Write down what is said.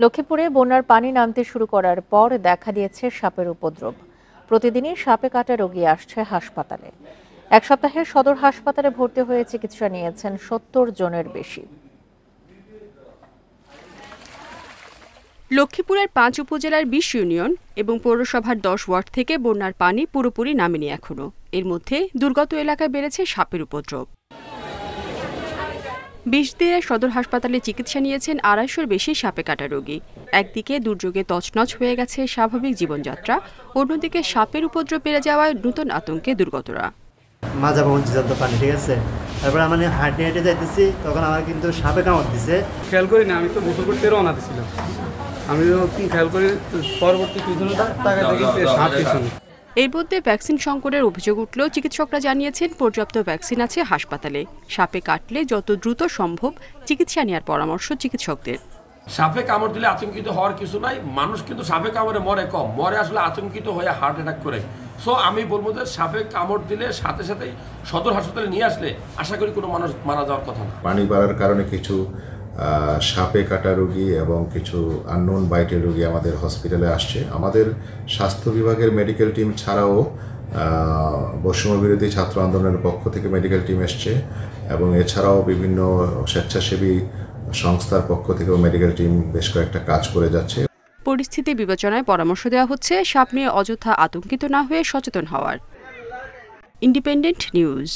লক্ষ্মীপুরে বন্যার পানি নামতে শুরু করার পর দেখা দিয়েছে সাপের উপদ্রব। প্রতিদিনই সাপে কাটা রোগী আসছে হাসপাতালে। এক সপ্তাহে সদর হাসপাতালে ভর্তি হয়ে চিকিৎসা নিয়েছেন ৭০ জনের বেশি। লক্ষ্মীপুরের ৫ উপজেলার ২০ ইউনিয়ন এবং পৌরসভার ১০ ওয়ার্ড থেকে বন্যার পানি পুরোপুরি নামেনি এখনো। এর মধ্যে দুর্গত এলাকায় বেড়েছে সাপের উপদ্রব। ২০ দিনে সদর হাসপাতালে চিকিৎসা নিয়েছেন ২৫০-র বেশি সাপে কাটা রোগী। একদিকে দুর্যোগে তছনছ হয়ে গেছে স্বাভাবিক জীবনযাত্রা, অন্যদিকে সাপের উপদ্রব বেড়ে যাওয়ায় নতুন আতঙ্কে দুর্গতরা। মাজা পৌঁছে পানি, ঠিক আছে। তারপরে আমি হাঁটে হেঁটে যাইতেছি, তখন আমার কিন্তু সাপে কামড় দিছে। খেয়াল করি না, আমি তো গোসল করতে রওনা দিছিলাম। আমি খেয়াল করি পরবর্তী পিছনে তাকায় দেখি সাপ পিছনে। এর মধ্যে ভ্যাকসিন সংকটের অভিযোগ উঠলেও চিকিৎসকরা জানিয়েছেন পর্যাপ্ত ভ্যাকসিন আছে হাসপাতালে। সাপে কাটলে যত দ্রুত সম্ভব চিকিৎসা নেওয়ার পরামর্শ চিকিৎসকদের। সাপে কামড় দিলে আতঙ্কিত হওয়ার কিছু নাই, মানুষ কিন্তু সাপে কামড়ে মরে কম, মরে আসলে আতঙ্কিত হয়ে হার্ট অ্যাটাক করে। সো আমি বলবো যে সাপে কামড় দিলে সাথে সাথেই সদর হাসপাতালে নিয়ে আসলে আশা করি কোনো মানুষ মারা যাওয়ার কথা না। পানি বাড়ার কারণে কিছু সাপে কাটা রোগী এবং কিছু আননোন বাইটের রোগী আমাদের হসপিটালে আসছে। আমাদের স্বাস্থ্য বিভাগের মেডিকেল টিম ছাড়াও বৈষম্য বিরোধী ছাত্র আন্দোলনের পক্ষ থেকে মেডিকেল টিম এসছে এবং এছাড়াও বিভিন্ন স্বেচ্ছাসেবী সংস্থার পক্ষ থেকেও মেডিকেল টিম বেশ কয়েকটা কাজ করে যাচ্ছে। পরিস্থিতি বিবেচনায় পরামর্শ দেওয়া হচ্ছে সাপ নিয়ে অযথা আতঙ্কিত না হয়ে সচেতন হওয়ার। Independent news.